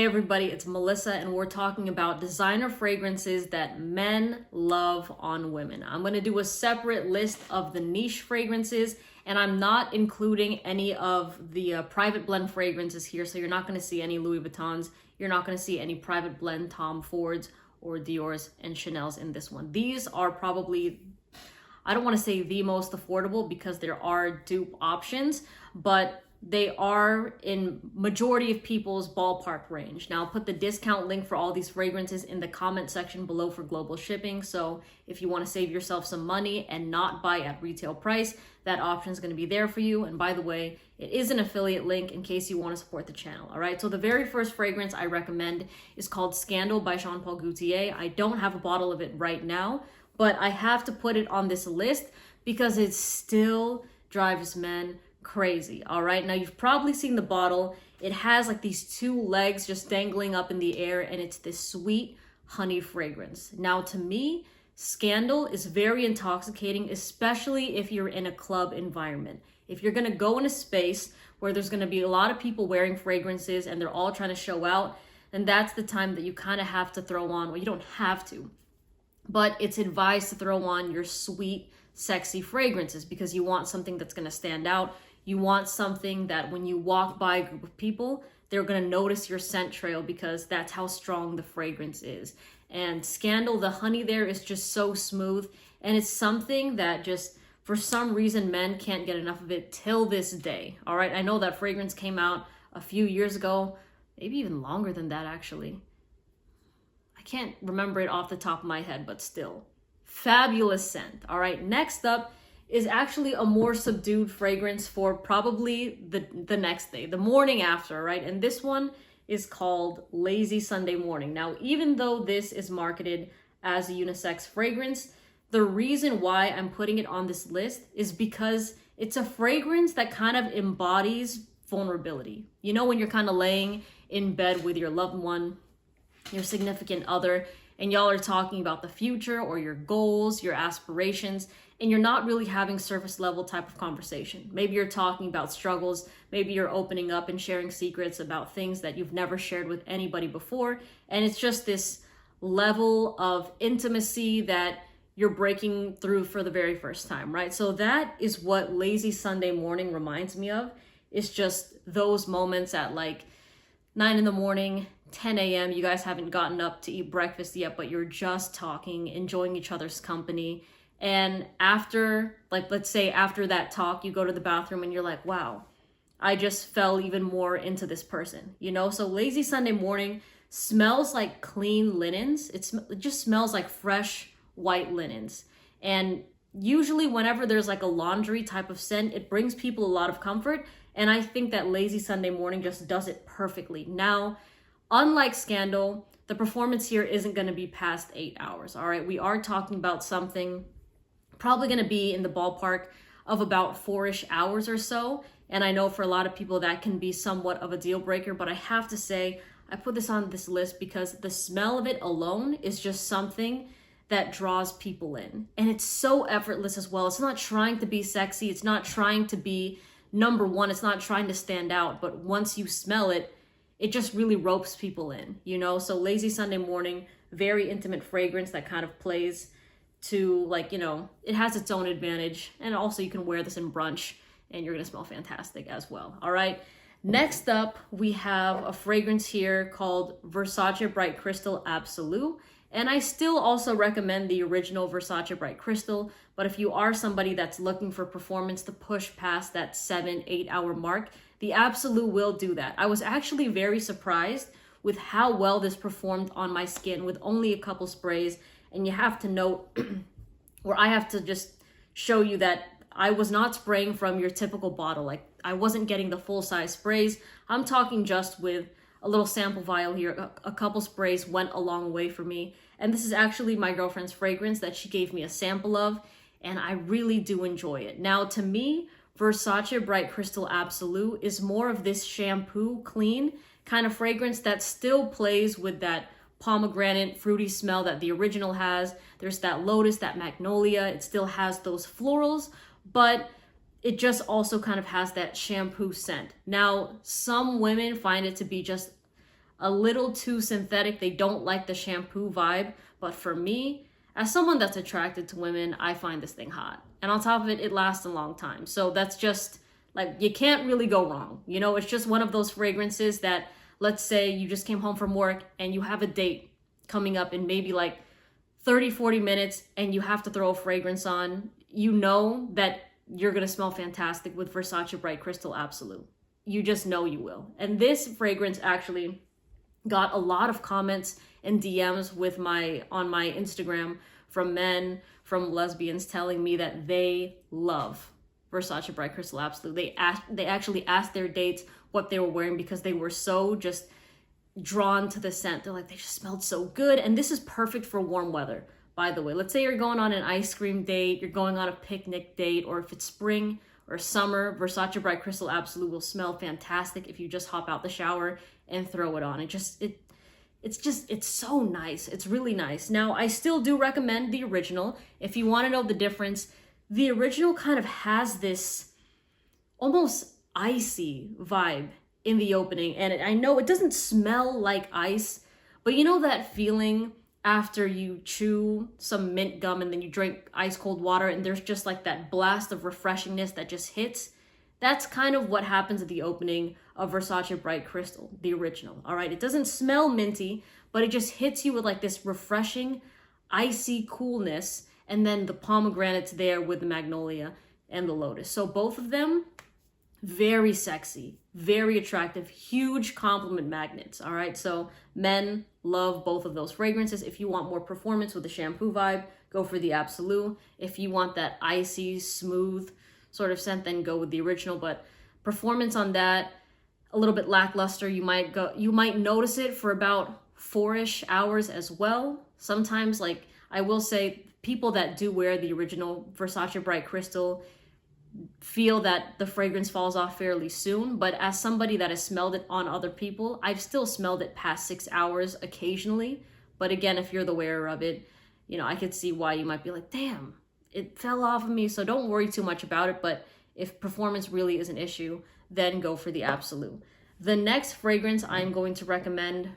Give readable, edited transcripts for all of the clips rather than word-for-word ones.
Hey everybody, it's Melissa and we're talking about designer fragrances that men love on women. I'm going to do a separate list of the niche fragrances and I'm not including any of the private blend fragrances here, so you're not going to see any Louis Vuittons, you're not going to see any private blend Tom Fords or Dior's and Chanel's in this one. These are probably, I don't want to say the most affordable because there are dupe options, but they are in majority of people's ballpark range. Now, I'll put the discount link for all these fragrances in the comment section below for global shipping. So if you want to save yourself some money and not buy at retail price, that option is going to be there for you. And by the way, it is an affiliate link in case you want to support the channel. All right. So the very first fragrance I recommend is called Scandal by Jean Paul Gaultier. I don't have a bottle of it right now, but I have to put it on this list because it still drives men crazy. All right, now you've probably seen the bottle. It has like these two legs just dangling up in the air, and it's this sweet honey fragrance. Now, to me, Scandal is very intoxicating, especially if you're in a club environment. If you're gonna go in a space where there's gonna be a lot of people wearing fragrances and they're all trying to show out, then that's the time that you kind of have to throw on, well, you don't have to, but it's advised to throw on your sweet, sexy fragrances because you want something that's gonna stand out. You want something that when you walk by a group of people, they're going to notice your scent trail because that's how strong the fragrance is. And Scandal, the honey there is just so smooth. And it's something that just, for some reason, men can't get enough of it till this day. All right. I know that fragrance came out a few years ago, maybe even longer than that, actually. I can't remember it off the top of my head, but still. Fabulous scent. All right. Next up is actually a more subdued fragrance for probably the next day, the morning after, right? And this one is called Lazy Sunday Morning. Now, even though this is marketed as a unisex fragrance, the reason why I'm putting it on this list is because it's a fragrance that kind of embodies vulnerability. You know, when you're kind of laying in bed with your loved one, your significant other, and y'all are talking about the future or your goals, your aspirations, and you're not really having surface level type of conversation. Maybe you're talking about struggles, maybe you're opening up and sharing secrets about things that you've never shared with anybody before, and it's just this level of intimacy that you're breaking through for the very first time, right? So that is what Lazy Sunday Morning reminds me of. It's just those moments at like 9 in the morning, 10 a.m. You guys haven't gotten up to eat breakfast yet, but you're just talking, enjoying each other's company. And after, like, let's say after that talk, you go to the bathroom and you're like, wow, I just fell even more into this person, you know? So Lazy Sunday Morning smells like clean linens. It just smells like fresh white linens. And usually whenever there's like a laundry type of scent, it brings people a lot of comfort. And I think that Lazy Sunday Morning just does it perfectly. Now, unlike Scandal, the performance here isn't going to be past 8 hours. All right, we are talking about something probably going to be in the ballpark of about 4-ish hours or so. And I know for a lot of people that can be somewhat of a deal breaker, but I have to say, I put this on this list because the smell of it alone is just something that draws people in. And it's so effortless as well. It's not trying to be sexy. It's not trying to be number one. It's not trying to stand out. But once you smell it, it just really ropes people in, you know? So Lazy Sunday Morning, very intimate fragrance that kind of plays to, like, you know, it has its own advantage. And also you can wear this in brunch and you're gonna smell fantastic as well. All right. Next up, we have a fragrance here called Versace Bright Crystal Absolute. And I still also recommend the original Versace Bright Crystal. But if you are somebody that's looking for performance to push past that 7-8 hour mark, the Absolute will do that. I was actually very surprised with how well this performed on my skin with only a couple sprays. And you have to note, or I have to just show you that I was not spraying from your typical bottle. Like, I wasn't getting the full size sprays. I'm talking just with a little sample vial here. A couple sprays went a long way for me. And this is actually my girlfriend's fragrance that she gave me a sample of. And I really do enjoy it. Now, to me, Versace Bright Crystal Absolute is more of this shampoo clean kind of fragrance that still plays with that pomegranate fruity smell that the original has. There's that lotus, that magnolia. It still has those florals, but it just also kind of has that shampoo scent. Now, some women find it to be just a little too synthetic. They don't like the shampoo vibe. But for me, as someone that's attracted to women, I find this thing hot. And on top of it, it lasts a long time. So that's just like, you can't really go wrong. You know, it's just one of those fragrances that, let's say you just came home from work and you have a date coming up in maybe like 30-40 minutes and you have to throw a fragrance on. You know that you're going to smell fantastic with Versace Bright Crystal Absolute. You just know you will. And this fragrance actually got a lot of comments and DMs on my Instagram from men, from lesbians telling me that they love Versace Bright Crystal Absolute. They actually asked their dates what they were wearing because they were so just drawn to the scent. They're like, they just smelled so good. And this is perfect for warm weather, by the way. Let's say you're going on an ice cream date, you're going on a picnic date, or if it's spring or summer, Versace Bright Crystal Absolute will smell fantastic if you just hop out the shower and throw it on. It's so nice. It's really nice. Now, I still do recommend the original. If you want to know the difference, the original kind of has this almost icy vibe in the opening. And I know it doesn't smell like ice, but you know that feeling after you chew some mint gum and then you drink ice cold water and there's just like that blast of refreshingness that just hits? That's kind of what happens at the opening of Versace Bright Crystal, the original, all right? It doesn't smell minty, but it just hits you with like this refreshing, icy coolness, and then the pomegranate's there with the magnolia and the lotus. So both of them, very sexy, very attractive, huge compliment magnets, all right? So men love both of those fragrances. If you want more performance with the shampoo vibe, go for the Absolute. If you want that icy, smooth sort of scent, then go with the original. But performance on that, a little bit lackluster. You might notice it for about 4-ish hours as well. Sometimes, like I will say, people that do wear the original Versace Bright Crystal feel that the fragrance falls off fairly soon, but as somebody that has smelled it on other people, I've still smelled it past 6 hours occasionally. But again, if you're the wearer of it, you know, I could see why you might be like, damn, it fell off of me. So don't worry too much about it. But if performance really is an issue, then go for the Absolute. The next fragrance I'm going to recommend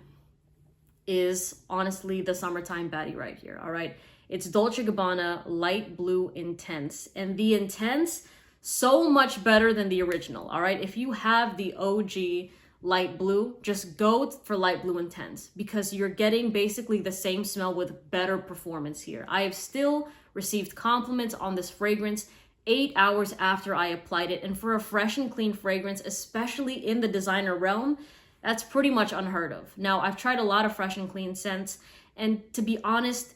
is honestly the summertime baddie right here, all right? It's Dolce Gabbana Light Blue Intense. And the Intense, so much better than the original, all right? If you have the OG light blue, just go for Light Blue Intense because you're getting basically the same smell with better performance here. I have still received compliments on this fragrance 8 hours after I applied it. And for a fresh and clean fragrance, especially in the designer realm, that's pretty much unheard of. Now, I've tried a lot of fresh and clean scents, and to be honest,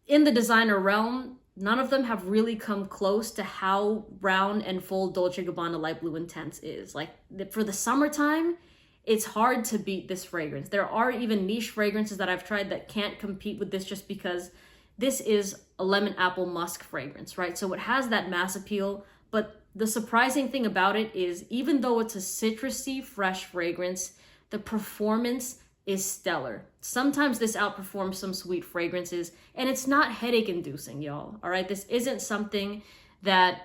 in the designer realm, none of them have really come close to how round and full Dolce Gabbana Light Blue Intense is. Like, for the summertime, it's hard to beat this fragrance. There are even niche fragrances that I've tried that can't compete with this just because this is a lemon apple musk fragrance, right? So it has that mass appeal, but the surprising thing about it is even though it's a citrusy, fresh fragrance, the performance is stellar. Sometimes this outperforms some sweet fragrances, and it's not headache inducing, y'all. All right, this isn't something that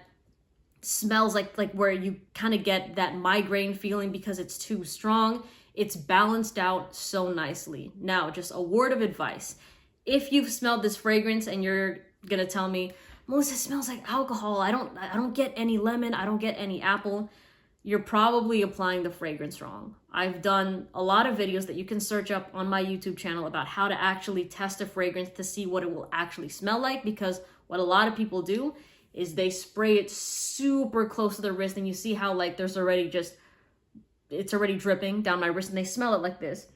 smells like where you kind of get that migraine feeling because it's too strong. It's balanced out so nicely. Now, just a word of advice. If you've smelled this fragrance and you're gonna tell me, Melissa, it smells like alcohol, I don't get any lemon, I don't get any apple, you're probably applying the fragrance wrong. I've done a lot of videos that you can search up on my YouTube channel about how to actually test a fragrance to see what it will actually smell like, because what a lot of people do is they spray it super close to their wrist and you see how like it's already dripping down my wrist and they smell it like this.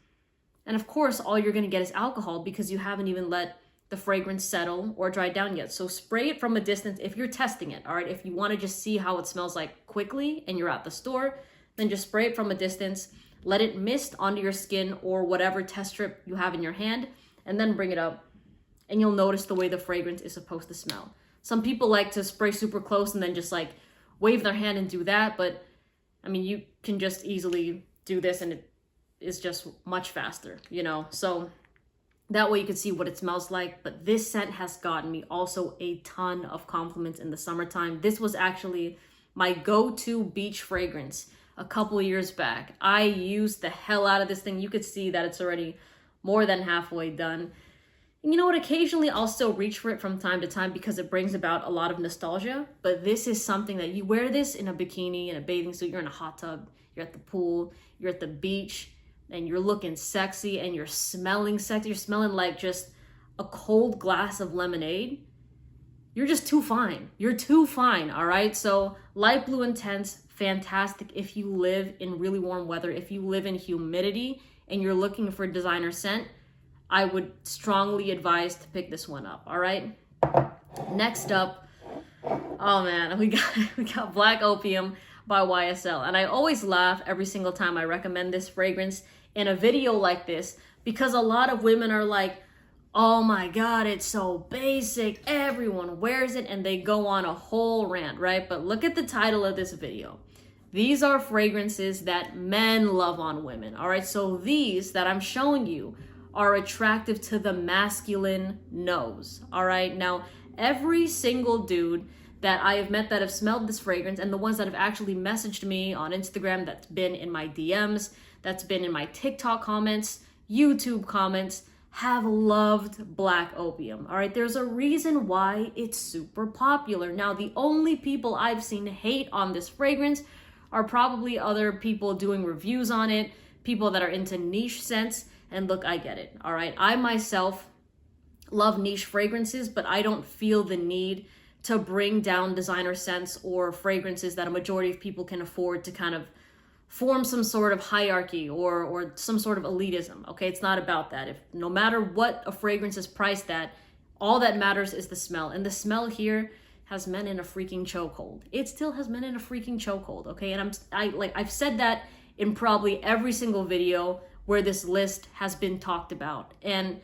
And of course, all you're gonna get is alcohol because you haven't even let the fragrance settle or dry down yet. So spray it from a distance if you're testing it, all right? If you wanna just see how it smells like quickly and you're at the store, then just spray it from a distance, let it mist onto your skin or whatever test strip you have in your hand, and then bring it up and you'll notice the way the fragrance is supposed to smell. Some people like to spray super close and then just like wave their hand and do that, but I mean, you can just easily do this and it is just much faster, you know? So that way you can see what it smells like. But this scent has gotten me also a ton of compliments in the summertime. This was actually my go-to beach fragrance a couple years back. I used the hell out of this thing. You could see that it's already more than halfway done. And you know what? Occasionally I'll still reach for it from time to time because it brings about a lot of nostalgia. But this is something that you wear this in a bikini, in a bathing suit, you're in a hot tub, you're at the pool, you're at the beach, and you're looking sexy and you're smelling sexy. You're smelling like just a cold glass of lemonade. You're just too fine. You're too fine, all right? So light blue intense, fantastic if you live in really warm weather. If you live in humidity and you're looking for a designer scent, I would strongly advise to pick this one up, all right? Next up, oh man, we got Black Opium by YSL. And I always laugh every single time I recommend this fragrance in a video like this because a lot of women are like, oh my God, it's so basic, everyone wears it, and they go on a whole rant, right? But look at the title of this video. These are fragrances that men love on women, all right? So these that I'm showing you are attractive to the masculine nose, all right? Now, every single dude that I have met that have smelled this fragrance, and the ones that have actually messaged me on Instagram, that's been in my DMs, that's been in my TikTok comments, YouTube comments, have loved Black Opium, all right? There's a reason why it's super popular. Now, the only people I've seen hate on this fragrance are probably other people doing reviews on it, people that are into niche scents, and look, I get it, all right? I myself love niche fragrances, but I don't feel the need to bring down designer scents or fragrances that a majority of people can afford to kind of form some sort of hierarchy or some sort of elitism, okay? It's not about that. If no matter what a fragrance is priced at, all that matters is the smell. And the smell here has men in a freaking chokehold. It still has men in a freaking chokehold, okay? And I've said that in probably every single video where this list has been talked about. And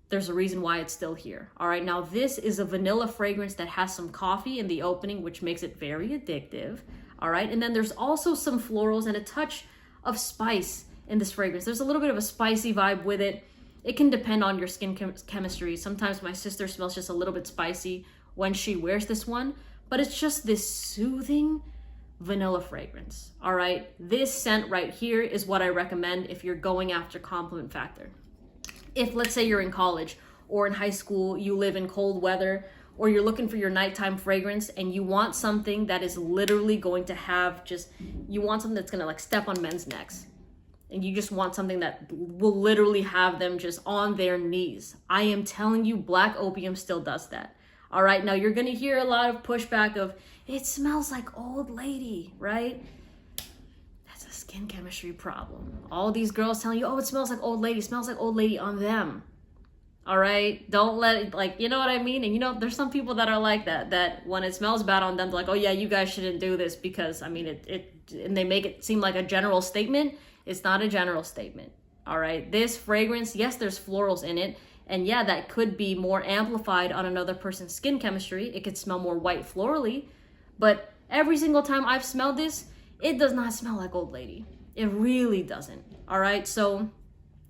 there's a reason why it's still here. All right, now this is a vanilla fragrance that has some coffee in the opening, which makes it very addictive. All right, and then there's also some florals and a touch of spice in this fragrance. There's a little bit of a spicy vibe with it. It can depend on your skin chemistry. Sometimes my sister smells just a little bit spicy when she wears this one, but it's just this soothing vanilla fragrance. All right, this scent right here is what I recommend if you're going after compliment factor. If, let's say, you're in college or in high school, you live in cold weather, or you're looking for your nighttime fragrance and you want something that is literally going to have you want something that's gonna like step on men's necks, and you just want something that will literally have them just on their knees. I am telling you, Black Opium still does that. All right, now you're gonna hear a lot of pushback of, it smells like old lady, right? That's a skin chemistry problem. All these girls telling you, oh, it smells like old lady, smells like old lady on them. All right, don't let it, like, you know what I mean? And you know, there's some people that are like that when it smells bad on them, they're like, oh yeah, you guys shouldn't do this because, I mean, and they make it seem like a general statement. It's not a general statement. All right, this fragrance, yes, there's florals in it. And yeah, that could be more amplified on another person's skin chemistry. It could smell more white florally. But every single time I've smelled this, it does not smell like old lady. It really doesn't. All right, so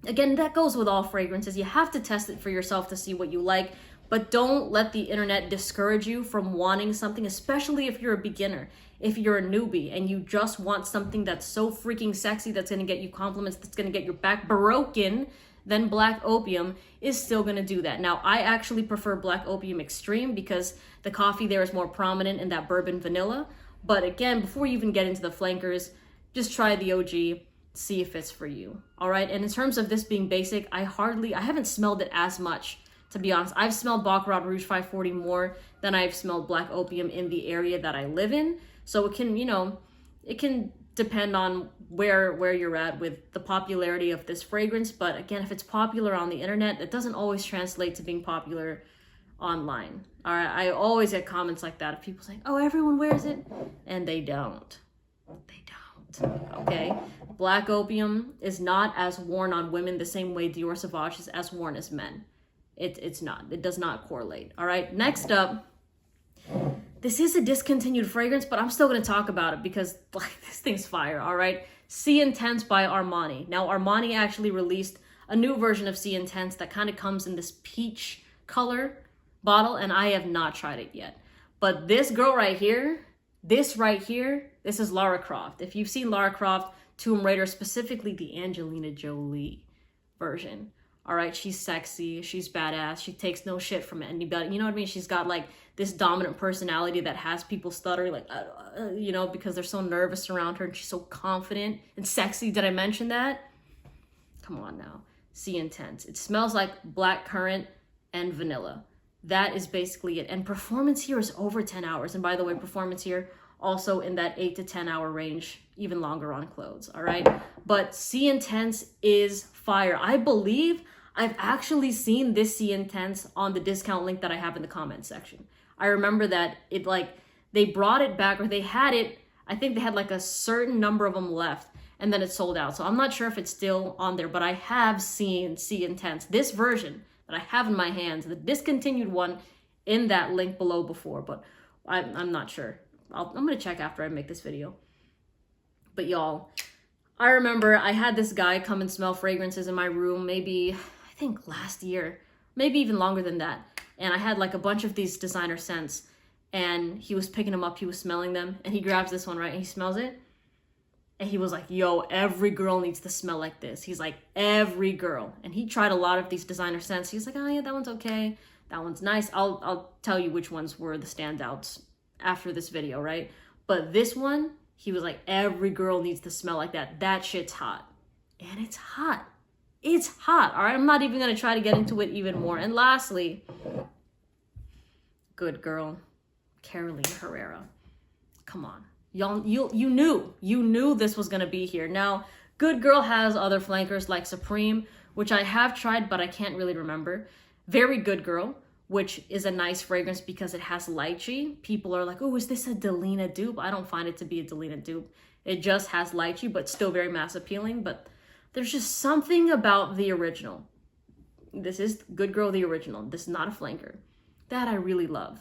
again, that goes with all fragrances. You have to test it for yourself to see what you like, but don't let the internet discourage you from wanting something, especially if you're a beginner, if you're a newbie and you just want something that's so freaking sexy, that's gonna get you compliments, that's gonna get your back broken, then Black Opium is still gonna do that. Now, I actually prefer Black Opium Extreme because the coffee there is more prominent in that bourbon vanilla. But again, before you even get into the flankers, just try the OG, see if it's for you. All right, and in terms of this being basic, I haven't smelled it as much, to be honest. I've smelled Baccarat Rouge 540 more than I've smelled Black Opium in the area that I live in. So it can, it can depend on where you're at with the popularity of this fragrance. But again, if it's popular on the internet, it doesn't always translate to being popular online. All right, I always get comments like that of people saying, oh, everyone wears it, and they don't. They don't. Okay, Black Opium is not as worn on women the same way Dior Sauvage is as worn as men. It's not. It does not correlate. All right, next up, this is a discontinued fragrance, but I'm still going to talk about it because like this thing's fire. All right, Sea Intense by Armani. Now, Armani actually released a new version of Sea Intense that kind of comes in this peach color bottle, and I have not tried it yet. But this girl right here, this right here, This is Lara Croft. If you've seen Lara Croft, Tomb Raider, specifically the Angelina Jolie version, all right, she's sexy, she's badass, she takes no shit from anybody. You know what I mean? She's got like this dominant personality that has people stuttering, like, you know, because they're so nervous around her, and she's so confident and sexy. Did I mention that? Come on now. Sea Intense. It smells like black currant and vanilla. That is basically it. And performance here is over 10 hours. And by the way, performance here also in that 8 to 10 hour range, even longer on clothes, all right? But Sea Intense is fire. I believe I've actually seen this Sea Intense on the discount link that I have in the comment section. I remember that it like, they brought it back, or they had it, I think they had like a certain number of them left, and then it sold out. So I'm not sure if it's still on there, but I have seen Sea Intense, this version that I have in my hands, the discontinued one, in that link below before, but I'm not sure. I'm gonna check after I make this video. But y'all, I remember I had this guy come and smell fragrances in my room, maybe, I think last year, maybe even longer than that. And I had like a bunch of these designer scents, and he was picking them up, he was smelling them, and he grabs this one, right, and he smells it. And he was like, yo, every girl needs to smell like this. He's like, every girl. And he tried a lot of these designer scents. He's like, oh yeah, that one's okay. That one's nice. I'll tell you which ones were the standouts after this video, right? But this one, he was like, every girl needs to smell like that. That shit's hot. And it's hot. It's hot, all right? I'm not even gonna try to get into it even more. And lastly, good girl, Carolina Herrera. Come on. Y'all, you knew this was gonna be here. Now, Good Girl has other flankers like Supreme, which I have tried, but I can't really remember. Very Good Girl, which is a nice fragrance because it has lychee. People are like, oh, is this a Delina dupe? I don't find it to be a Delina dupe. It just has lychee, but still very mass appealing. But there's just something about the original. This is Good Girl, the original. This is not a flanker. That I really love.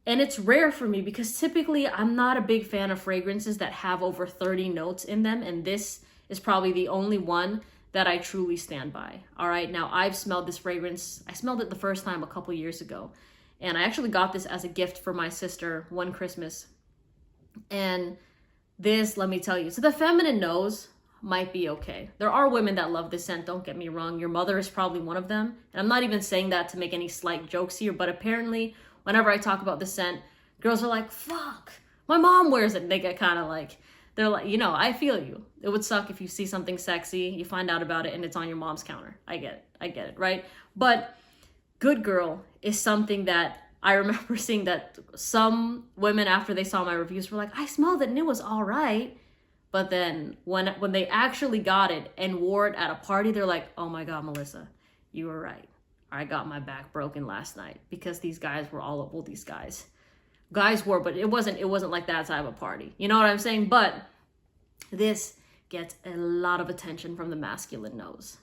And it's rare for me because typically I'm not a big fan of fragrances that have over 30 notes in them. And this is probably the only one that I truly stand by. All right, now I've smelled this fragrance. I smelled it the first time a couple years ago. And I actually got this as a gift for my sister one Christmas. And this, let me tell you, so the feminine nose might be okay. There are women that love this scent, don't get me wrong. Your mother is probably one of them. And I'm not even saying that to make any slight jokes here, but apparently whenever I talk about the scent, girls are like, fuck, my mom wears it. And they get kind of like, they're like, you know, I feel you. It would suck if you see something sexy, you find out about it, and it's on your mom's counter. I get it, right? But Good Girl is something that I remember seeing that some women, after they saw my reviews, were like, I smelled it and it was all right. But then when they actually got it and wore it at a party, they're like, oh my God, Melissa, you were right. I got my back broken last night because these guys were all up. Well, these guys were, but it wasn't like that type of party. You know what I'm saying? But this gets a lot of attention from the masculine nose.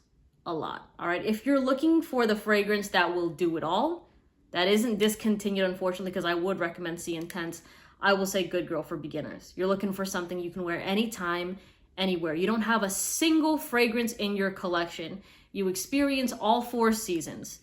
A lot. All right. If you're looking for the fragrance that will do it all, that isn't discontinued, unfortunately, because I would recommend Sea Intense. I will say Good Girl for beginners. You're looking for something you can wear anytime, anywhere. You don't have a single fragrance in your collection. You experience all 4 seasons,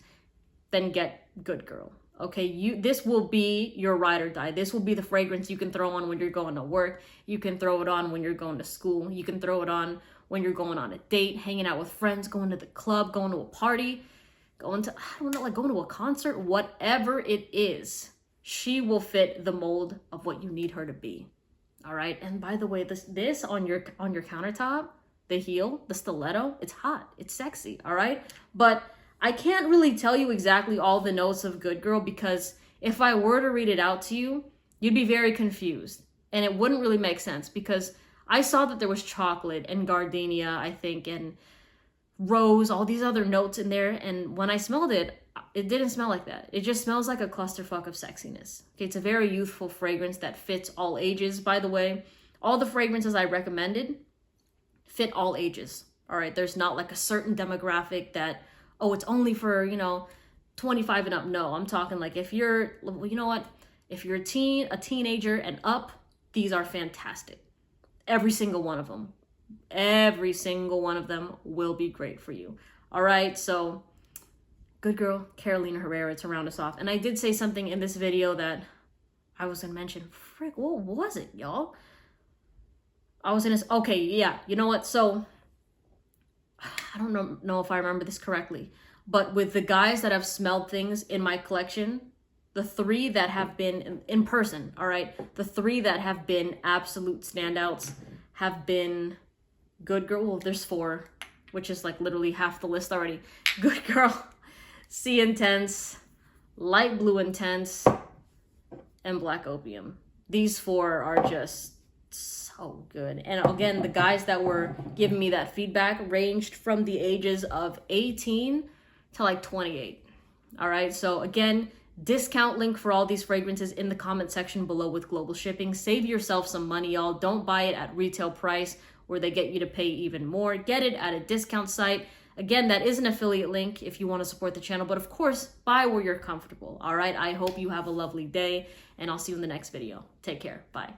then get Good Girl. Okay, this will be your ride or die. This will be the fragrance you can throw on when you're going to work. You can throw it on when you're going to school. You can throw it on when you're going on a date, hanging out with friends, going to the club, going to a party, going to, I don't know, like going to a concert, whatever it is. She will fit the mold of what you need her to be. All right. And by the way, this on your countertop, the heel, the stiletto, it's hot. It's sexy. All right. But I can't really tell you exactly all the notes of Good Girl because if I were to read it out to you, you'd be very confused and it wouldn't really make sense because I saw that there was chocolate and gardenia, I think, and rose, all these other notes in there. And when I smelled it, it didn't smell like that. It just smells like a clusterfuck of sexiness. Okay, it's a very youthful fragrance that fits all ages. By the way, all the fragrances I recommended fit all ages. All right, there's not like a certain demographic that, oh, it's only for, 25 and up. No, I'm talking like if you're, you know what? If you're a teenager and up, these are fantastic. Every single one of them. Every single one of them will be great for you. All right, so Good Girl, Carolina Herrera to round us off. And I did say something in this video that I was going to mention. Frick, what was it, y'all? okay, yeah, you know what? So I don't know if I remember this correctly, but with the guys that have smelled things in my collection, the three that have been in person, all right, the three that have been absolute standouts have been Good Girl. Well, there's four, which is like literally half the list already. Good Girl, Sea Intense, Light Blue Intense, and Black Opium. These four are just so good. And again, the guys that were giving me that feedback ranged from the ages of 18 to like 28. All right. So again, discount link for all these fragrances in the comment section below with global shipping. Save yourself some money, y'all. Don't buy it at retail price where they get you to pay even more. Get it at a discount site. Again, that is an affiliate link if you want to support the channel, but of course, buy where you're comfortable. All right. I hope you have a lovely day, and I'll see you in the next video. Take care. Bye.